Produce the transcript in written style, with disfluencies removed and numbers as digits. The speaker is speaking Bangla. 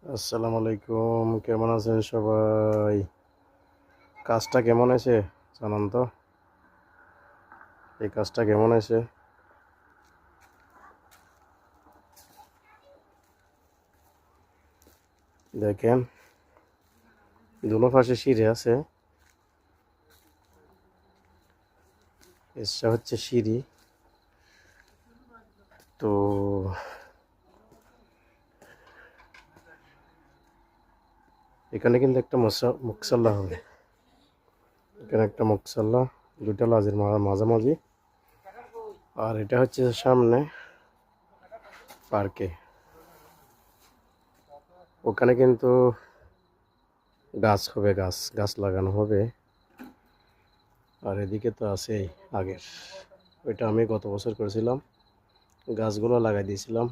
আসসালামু আলাইকুম, কেমন আছেন সবাই? কাজটা কেমন হয়েছে জানান তো? এই কাজটা কেমন হয়েছে? দেখেন, দুনো পাশে সিঁড়ি আছে। এটা হচ্ছে সিঁড়ি। তো এখানে কিন্তু একটা মুকসাল্লা হবে। এখানে একটা মুকসাল্লা, দুটা লাজের মাঝামাঝি। আর এটা হচ্ছে সামনে পার্কে। ওখানে কিন্তু গাছ হবে, গাছ গাছ লাগানো হবে। আর এদিকে তো আছেই আগের, ওইটা আমি গত বছর করেছিলাম, গাছগুলো লাগাই দিয়েছিলাম।